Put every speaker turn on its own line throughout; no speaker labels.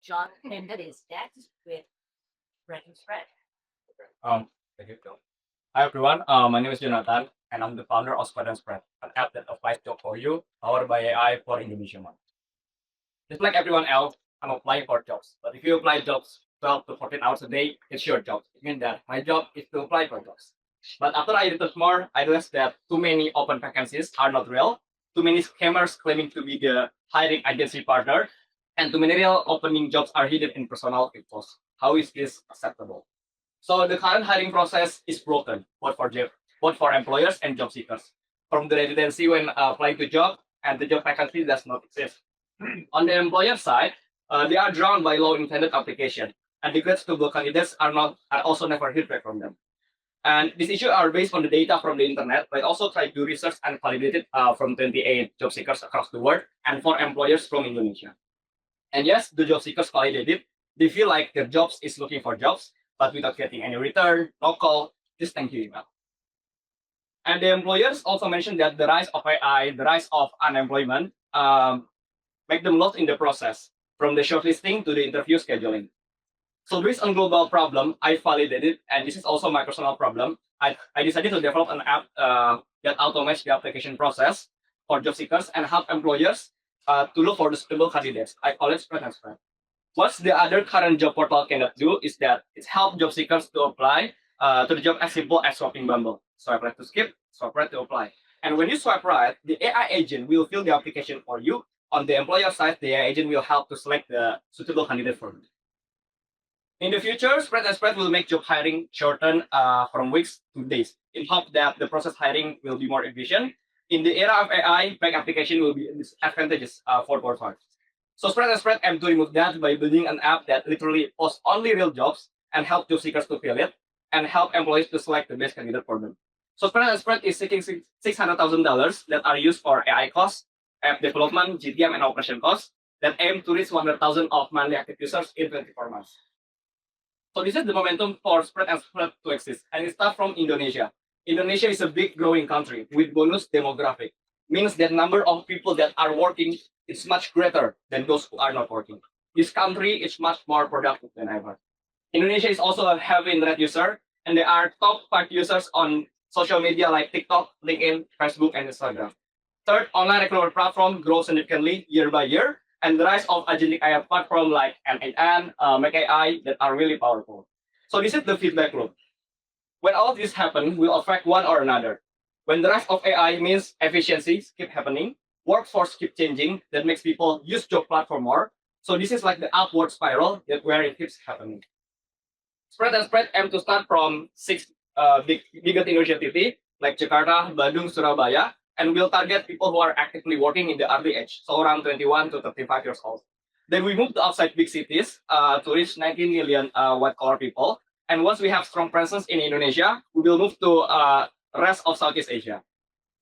John, and that is that's with Brett and Spread.
Thank you, Phil. Hi everyone, my name is Jonathan, and I'm the founder of Spread and Spread, an app that applies job for you, powered by AI for Indonesia market. Just like everyone else, I'm applying for jobs. But if you apply jobs 12 to 14 hours a day, it's your job. It means that my job is to apply for jobs. But after I researched more, I realized that too many open vacancies are not real, too many scammers claiming to be the hiring agency partner, and too many real opening jobs are hidden in personal posts. How is this acceptable? So the current hiring process is broken, both for employers and job seekers. From the residency when applying to job, and the job vacancy does not exist. On the employer side, they are drowned by low-intended application, and the grades to suitable candidates are also never heard back from them. And these issues are based on the data from the internet, but also try to research and validate it from 28 job seekers across the world and 4 employers from Indonesia. And yes, the job seekers validated. They feel like their jobs is looking for jobs, but without getting any return, no call, just thank you email. And the employers also mentioned that the rise of AI, the rise of unemployment, make them lost in the process, from the shortlisting to the interview scheduling. So based on global problem, I validated, and this is also my personal problem. I decided to develop an app that automates the application process for job seekers and help employers to look for the suitable candidates. I call it Spread and Spread. What the other current job portal cannot do is that it helps job seekers to apply to the job as simple as swiping Bumble. Swipe right to skip, swipe right to apply. And when you swipe right, the AI agent will fill the application for you. On the employer side, the AI agent will help to select the suitable candidate for you. In the future, Spread and Spread will make job hiring shorten from weeks to days, in hope that the process hiring will be more efficient. In the era of AI, bank application will be disadvantageous for both parties. So Spread and Spread aim to remove that by building an app that literally posts only real jobs and help job seekers to fill it and help employees to select the best candidate for them. So Spread and Spread is seeking $600,000 that are used for AI costs, app development, GTM, and operation costs that aim to reach 100,000 of monthly active users in 24 months. So this is the momentum for Spread and Spread to exist, and it starts from Indonesia. Indonesia is a big growing country with bonus demographic, means that number of people that are working is much greater than those who are not working. This country is much more productive than ever. Indonesia is also a heavy internet user, and there are top 5 users on social media like TikTok, LinkedIn, Facebook, and Instagram. Third, online recruitment platform grows significantly year by year, and the rise of agentic AI platform like N8N, Make AI that are really powerful. So this is the feedback loop. When all this happen, will affect one or another. When the rise of AI means efficiencies keep happening, workforce keep changing, that makes people use job platform more. So this is like the upward spiral that where it keeps happening. Spread and Spread aim to start from 6 bigger Indonesian city like Jakarta, Bandung, Surabaya, and will target people who are actively working in the early age, so around 21 to 35 years old. Then we move to outside big cities to reach 19 million white-collar people. And once we have strong presence in Indonesia, we will move to rest of Southeast Asia.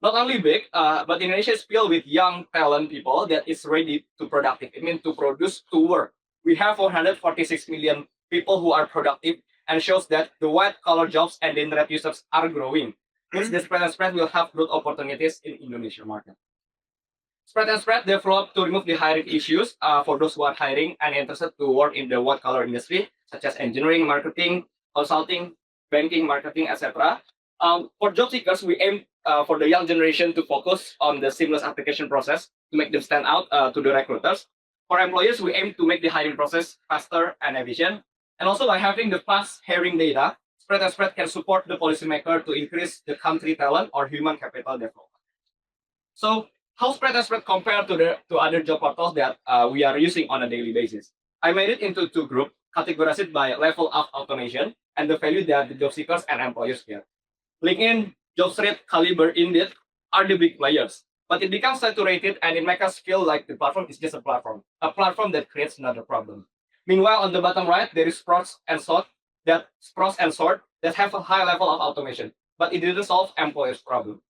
Not only big, but Indonesia is filled with young talent people that is ready to productive. It means to produce, to work. We have 446 million people who are productive and shows that the white-collar jobs and the internet users are growing. Means the Spread and Spread will have growth opportunities in Indonesia market. Spread and Spread developed to remove the hiring issues for those who are hiring and interested to work in the white-collar industry, such as engineering, marketing, consulting, banking, marketing, etc. For job seekers, we aim for the young generation to focus on the seamless application process to make them stand out to the recruiters. For employers, we aim to make the hiring process faster and efficient. And also by having the fast hiring data, Spread and Spread can support the policymaker to increase the country talent or human capital development. So how Spread and Spread compare to other job portals that we are using on a daily basis? I made it into 2 groups, categorized by level of automation and the value that the job seekers and employers get. LinkedIn, JobStreet, Caliber, Indeed are the big players, but it becomes saturated and it makes us feel like the platform is just a platform that creates another problem. Meanwhile, on the bottom right, there is Sprout and Sort that have a high level of automation, but it didn't solve employers' problem.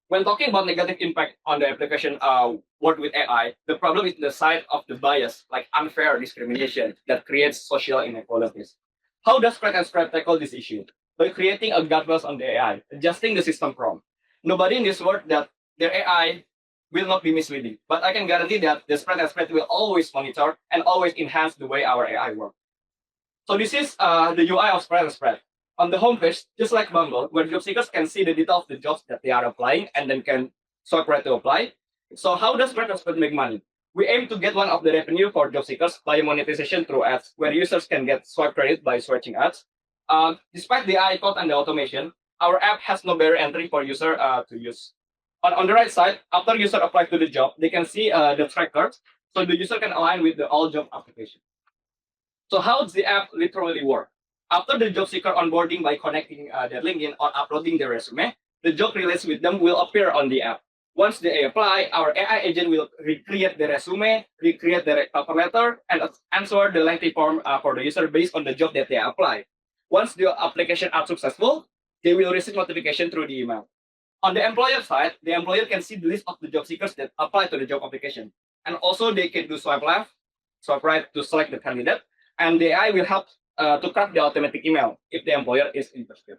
When talking about negative impact on the application work with AI, the problem is the side of the bias, like unfair discrimination that creates social inequalities. How does Spread and Spread tackle this issue? By creating a guardrails on the AI, adjusting the system prompt. Nobody in this world that their AI will not be misleading. But I can guarantee that the spread and spread will always monitor and always enhance the way our AI works. So this is the UI of spread and spread. On the homepage, just like Bumble, where job seekers can see the detail of the jobs that they are applying and then can swipe right to apply. So how does spread and spread make money? We aim to get one of the revenue for job seekers by monetization through ads, where users can get swipe credit by switching ads. Despite the AI code and the automation, our app has no barrier entry for user to use. On the right side, after user apply to the job, they can see the trackers, so the user can align with the all job application. So how does the app literally work? After the job seeker onboarding by connecting their LinkedIn or uploading their resume, the job related with them will appear on the app. Once they apply, our AI agent will recreate the resume, recreate the cover letter, and answer the lengthy form for the user based on the job that they apply. Once the application are successful, they will receive notification through the email. On the employer side, the employer can see the list of the job seekers that apply to the job application. And also they can do swipe left, swipe right to select the candidate, and the AI will help to craft the automatic email if the employer is interested.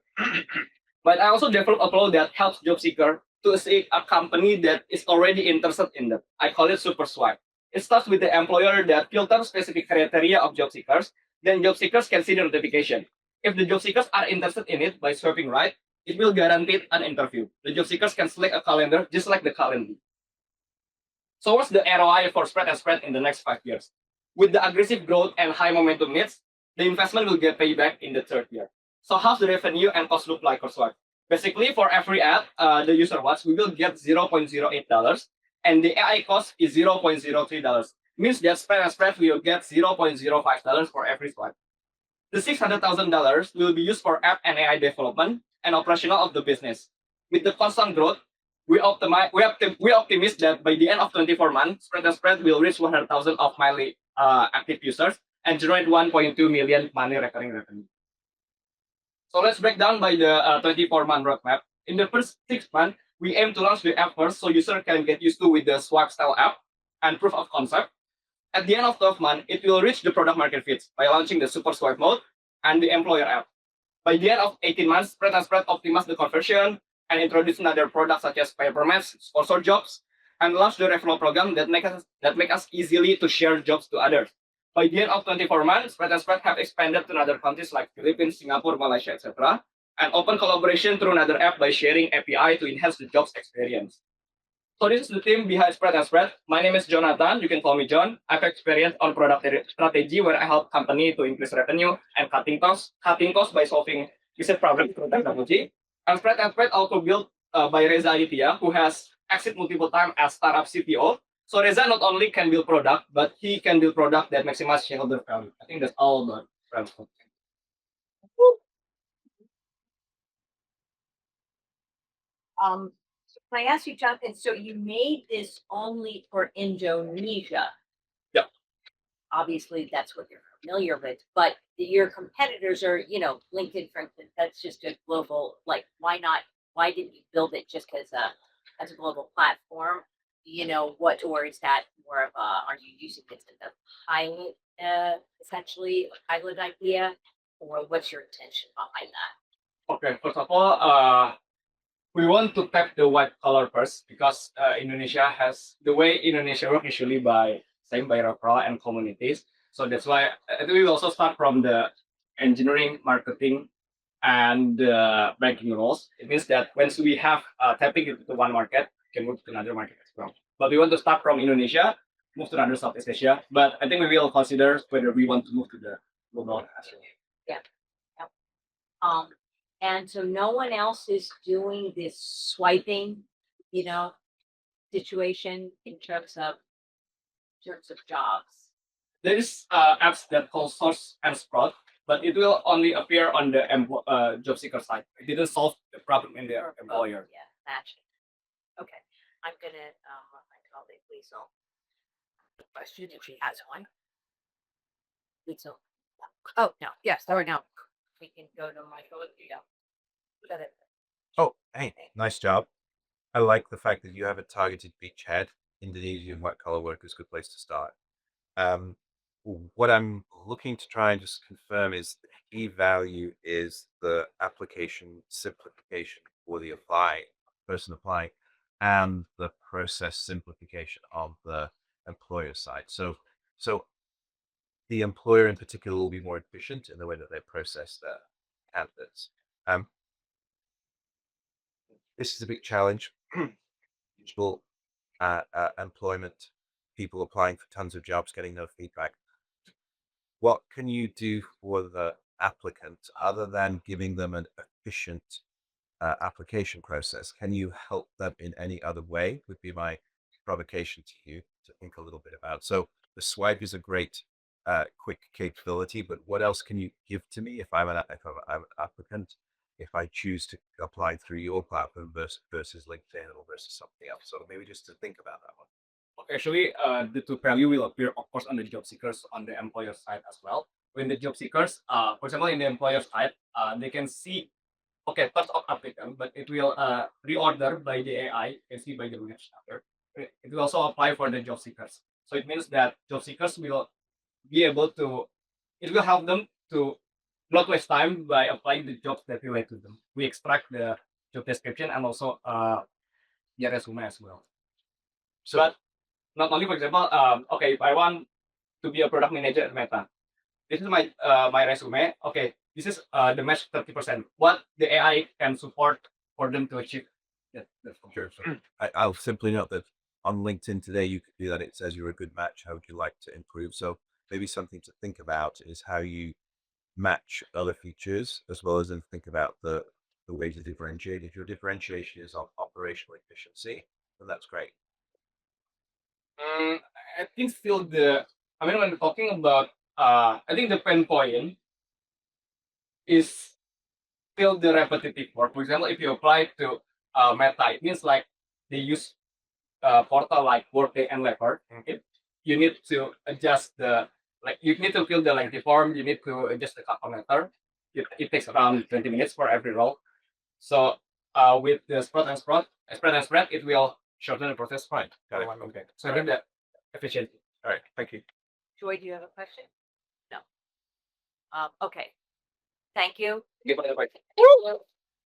But I also developed a flow that helps job seeker to see a company that is already interested in that. I call it Super Swipe. It starts with the employer that filters specific criteria of job seekers. Then job seekers can see the notification. If the job seekers are interested in it by swiping right, it will guarantee an interview. The job seekers can select a calendar just like the calendar. So what's the ROI for spread and spread in the next 5 years? With the aggressive growth and high momentum needs, the investment will get payback in the third year. So how's the revenue and cost look like for Swipe? Basically, for every ad the user watch, we will get $0.08, and the AI cost is $0.03. Means that spread and spread will get $0.05 for every swipe. The $600,000 will be used for app and AI development and operational of the business. With the constant growth, we optimistic that by the end of 24 months, spread and spread will reach 100,000 of monthly active users and generate 1.2 million money recurring revenue. So let's break down by the 24-month roadmap. In the first 6 months, we aim to launch the app first so user can get used to with the swipe style app and proof of concept. At the end of 12 months, it will reach the product market fit by launching the super swipe mode and the employer app. By the end of 18 months, spread and spread optimize the conversion and introduce another products such as papermats, sponsor jobs, and launch the referral program that make us easily to share jobs to others. By the end of 24 months, spread and spread have expanded to other countries like Philippines, Singapore, Malaysia, etc., and open collaboration through another app by sharing API to enhance the jobs experience. So this is the team behind Spread and Spread. My name is Jonathan. You can call me John. I've experience on product strategy where I help company to increase revenue and cutting costs by solving business problems through technology. And Spread also built by Reza Aditya, who has exit multiple times as startup CTO. So Reza not only can build product, but he can build product that maximize shareholder value. I think that's all about Spread.
So can I ask you, Jonathan? So you made this only for Indonesia.
Yeah.
Obviously, that's what you're familiar with, but your competitors are, LinkedIn, for instance. That's just a global. Like, why not? Why didn't you build it just as a global platform? What, or is that more of a? Are you using this as a pilot, essentially a pilot idea, or what's your intention behind that?
Okay, first of all, we want to tap the white collar first because Indonesia has the way Indonesia work usually by referral and communities. So that's why we will also start from the engineering, marketing, and banking roles. It means that once we have tapping into one market, we can move to another market as well. But we want to start from Indonesia, move to another Southeast Asia. But I think we will consider whether we want to move to the global as well.
Yeah. And so no one else is doing this swiping, situation in terms of jobs.
There is apps that call Source and Sprout, but it will only appear on the job seeker side. It didn't solve the problem in the employer.
Yeah, matching. Okay, I'm gonna my colleague Lisa question if she has one. Lisa. Oh no, yes, or no. We can go to my colleague. Yeah. Got it.
Oh, hey, nice job. I like the fact that you have a targeted beachhead. Indonesian white collar work is a good place to start. What I'm looking to try and just confirm is the key value is the application simplification for the person applying. and the process simplification of the employer side. So the employer in particular will be more efficient in the way that they process their candidates. This is a big challenge. Usual employment, people applying for tons of jobs, getting no feedback. What can you do for the applicant other than giving them an efficient application process? Can you help them in any other way? Would be my provocation to you to think a little bit about. So the swipe is a great quick capability, but what else can you give to me if I'm an applicant? If I choose to apply through your platform versus LinkedIn or versus something else. So maybe just to think about that one.
Actually, the two value will appear, of course, on the job seekers on the employer side as well. When the job seekers, for example, in the employer side, they can see, okay, tons of applicant, but it will reorder by the AI. You can see by the match number. It will also apply for the job seekers. So it means that job seekers will be able to, it will help them to not waste time by applying the jobs that relate to them. We extract the job description and also their resume as well.
So
But not only, for example, okay, if I want to be a product manager at Meta, this is my my resume. Okay, this is the match 30%. What the AI can support for them to achieve that.
sure. So I'll simply note that on LinkedIn today, you could do that. It says you're a good match. How would you like to improve? So maybe something to think about is how you match other features as well as then think about the way to differentiate. If your differentiation is on operational efficiency, then that's great.
I think still the, I mean, when talking about, I think the pain point is still the repetitive work. For example, if you apply to Meta, it means like they use portal like Workday and Leopard. You need to adjust the, like you need to fill the lengthy form. You need to adjust the cover letter. It takes around 20 minutes for every role. So with the spread and spread, it will shorten the process.
Fine. Got it.
Okay. So then the efficiency.
All right. Thank you.
Joy, do you have a question? No. Okay. Thank you.
Give me the question.